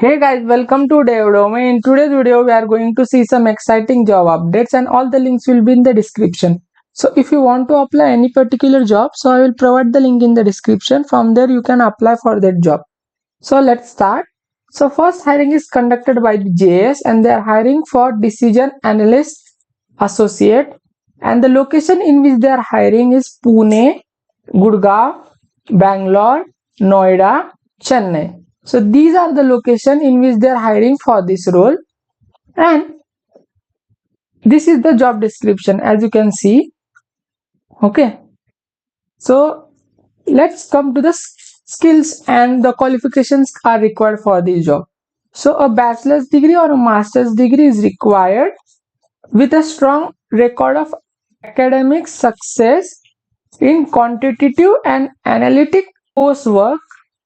Hey guys, welcome to DevOps. In today's video, we are going to see some exciting job updates and all the links will be in the description. So if you want to apply any particular job, so I will provide the link in the description. From there, you can apply for that job. So let's start. So first hiring is conducted by the JS and they are hiring for decision analyst associate, and the location in which they are hiring is Pune, Gurgaon, Bangalore, Noida, Chennai. So these are the location in which they are hiring for this role, and this is the job description as you can see. Okay, so let's come to the skills and the qualifications are required for this job. So a bachelor's degree or a master's degree is required with a strong record of academic success in quantitative and analytic coursework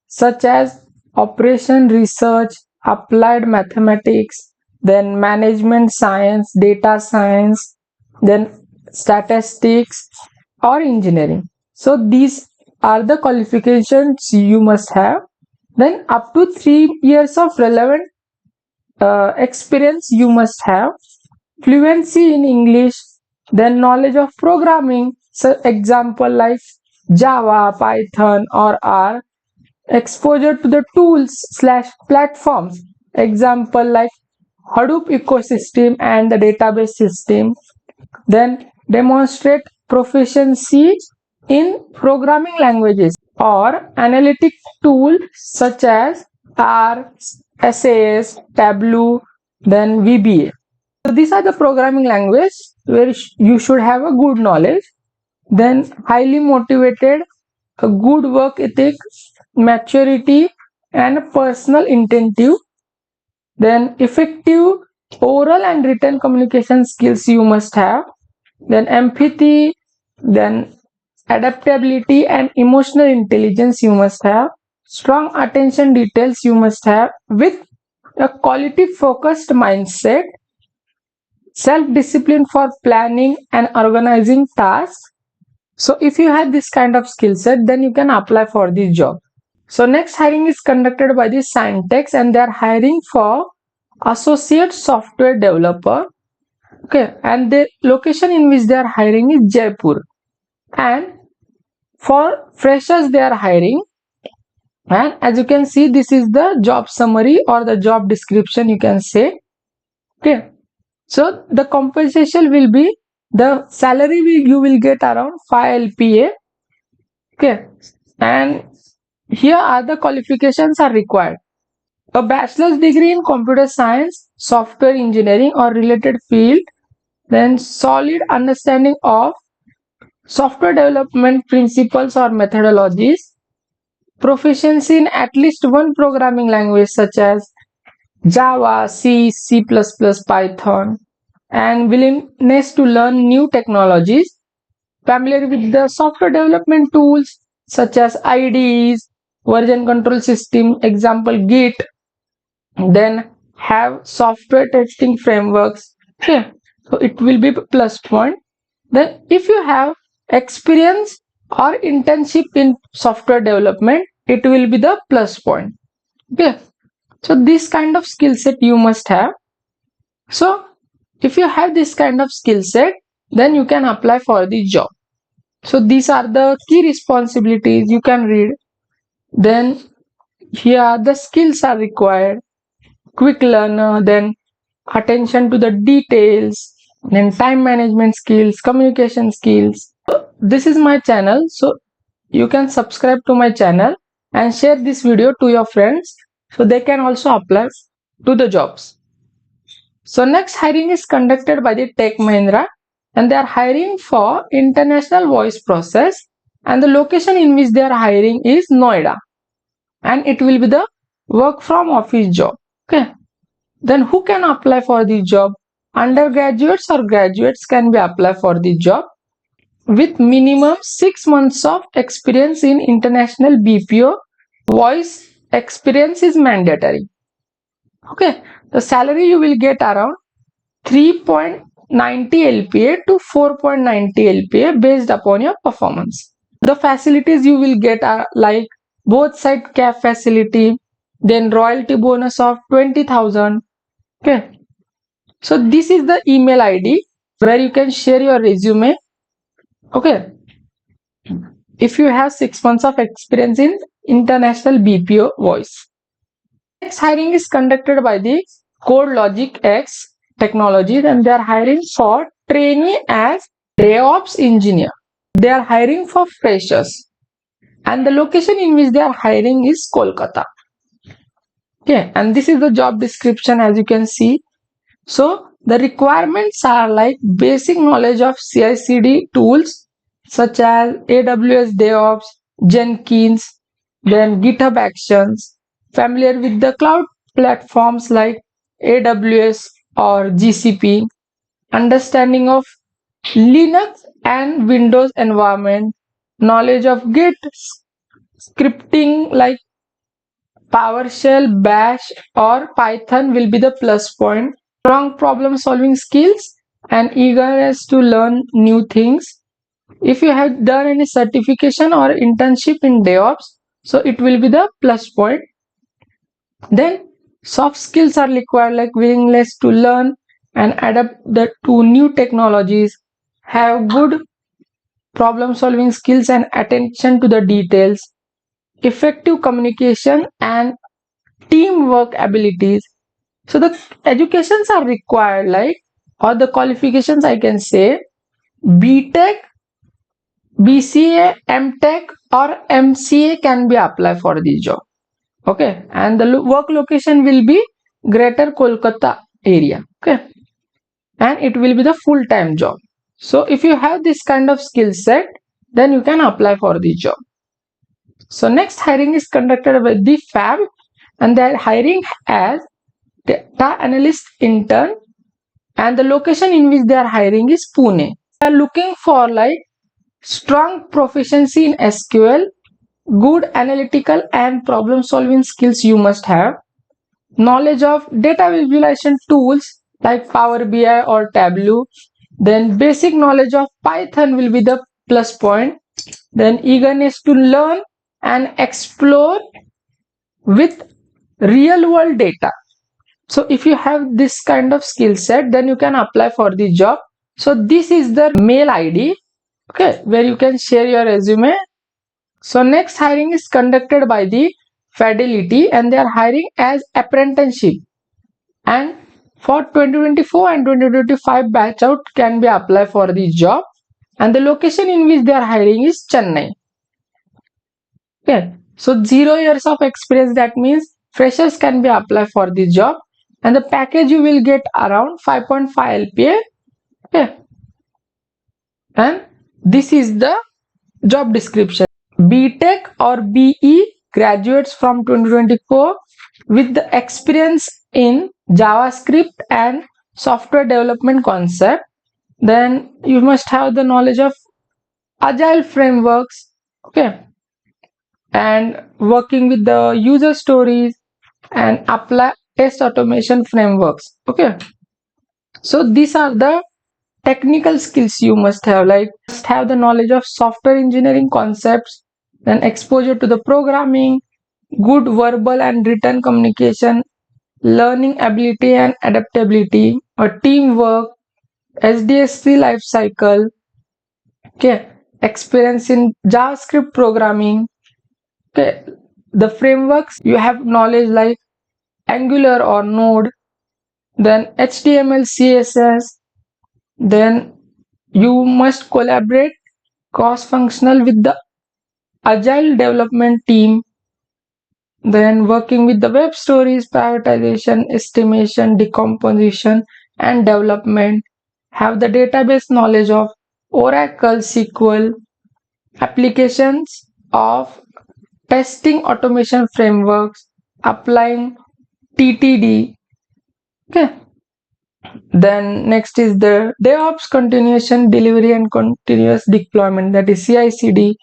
such as operation research, applied mathematics, then management science, data science, then statistics or engineering. So these are the qualifications you must have. Then up to 3 years of relevant experience you must have, fluency in English, then knowledge of programming, so example like Java, Python or R, exposure to the tools slash platforms, example like Hadoop ecosystem and the database system, then demonstrate proficiency in programming languages or analytic tools such as R, SAS, Tableau, then VBA. So these are the programming language where you should have a good knowledge. Then highly motivated, a good work ethic, maturity and personal incentive. Then effective oral and written communication skills you must have. Then empathy, then adaptability and emotional intelligence you must have. Strong attention details you must have with a quality focused mindset, self-discipline for planning and organizing tasks. So if you have this kind of skill set, then you can apply for this job. So next hiring is conducted by the Cyntexa and they are hiring for associate software developer. Okay, and the location in which they are hiring is Jaipur. And for freshers they are hiring, and as you can see, this is the job summary or the job description you can say. Okay, so the compensation will be, the salary you will get around 5 LPA. Okay, and here are the qualifications are required: a bachelor's degree in computer science, software engineering or related field, then solid understanding of software development principles or methodologies, proficiency in at least one programming language such as Java, C, C++, Python, and willingness to learn new technologies, familiar with the software development tools such as IDEs, version control system, example Git, then have software testing frameworks. Okay, so it will be plus point. Then if you have experience or internship in software development, it will be the plus point. Okay, so this kind of skill set you must have. So if you have this kind of skill set, then you can apply for the job. So these are the key responsibilities you can read. Then here the skills are required: quick learner, then attention to the details, then time management skills, communication skills. This is my channel, so you can subscribe to my channel and share this video to your friends so they can also apply to the jobs. So next hiring is conducted by the Tech Mahindra and they are hiring for international voice process, and the location in which they are hiring is Noida, and it will be the work from office job. Okay, then who can apply for the job? Undergraduates or graduates can be apply for the job with minimum 6 months of experience in international BPO. Voice experience is mandatory. Okay, the salary you will get around 3.90 LPA to 4.90 LPA based upon your performance. The facilities you will get are like both side cab facility, then royalty bonus of 20,000. Okay, so this is the email ID where you can share your resume. Okay, if you have 6 months of experience in international BPO voice. Next hiring is conducted by the CodeLogicX technologies, and they are hiring for trainee as DevOps engineer. They are hiring for freshers, and the location in which they are hiring is Kolkata. Okay, and this is the job description as you can see. So the requirements are like basic knowledge of CI/CD tools such as AWS DevOps, Jenkins, then GitHub Actions, familiar with the cloud platforms like AWS or GCP, understanding of Linux and Windows environment, knowledge of Git scripting like PowerShell, Bash, or Python will be the plus point. Strong problem solving skills and eagerness to learn new things. If you have done any certification or internship in DevOps, so it will be the plus point. Then soft skills are required like willingness to learn and adapt to new technologies, have good problem solving skills and attention to the details, effective communication and teamwork abilities. So the educations are required like, or the qualifications I can say, BTech, BCA, MTech or MCA can be applied for this job. Okay, and the work location will be Greater Kolkata area. Okay, and it will be the full-time job. So if you have this kind of skill set, then you can apply for the job. So next hiring is conducted by the FAB, and they are hiring as data analyst intern, and the location in which they are hiring is Pune. They are looking for like strong proficiency in SQL, good analytical and problem solving skills you must have, knowledge of data visualization tools like Power BI or Tableau, then basic knowledge of Python will be the plus point, then eagerness to learn and explore with real world data. So if you have this kind of skill set, then you can apply for the job. So this is the mail ID, okay, where you can share your resume. So next hiring is conducted by the Fidelity, and they are hiring as apprenticeship, and for 2024 and 2025 batch out can be applied for the job, and the location in which they are hiring is Chennai. Okay, so 0 years of experience, that means freshers can be applied for the job, and the package you will get around 5.5 LPA. Okay, and this is the job description. BTech or BE graduates from 2024 with the experience in JavaScript and software development concept. Then you must have the knowledge of agile frameworks, okay, and working with the user stories and apply test automation frameworks. Okay, so these are the technical skills you must have, like must have the knowledge of software engineering concepts, then exposure to the programming, good verbal and written communication, learning ability and adaptability, or teamwork, SDSC life cycle, okay, experience in JavaScript programming, okay, the frameworks you have knowledge like Angular or Node, then HTML, CSS, then you must collaborate cross-functional with the agile development team, then working with the web stories, prioritization, estimation, decomposition, and development, have the database knowledge of Oracle, SQL, applications of testing automation frameworks, applying TTD. Okay. Then next is the DevOps continuation delivery and continuous deployment, that is CI/CD,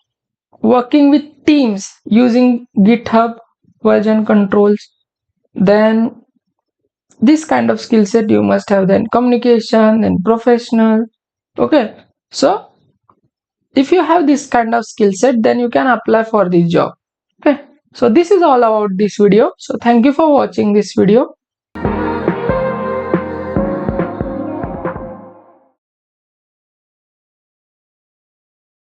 working with teams using GitHub version controls. Then this kind of skill set you must have, then communication and professional. Okay, so if you have this kind of skill set, then you can apply for this job. Okay, So this is all about this video. So thank you for watching this video.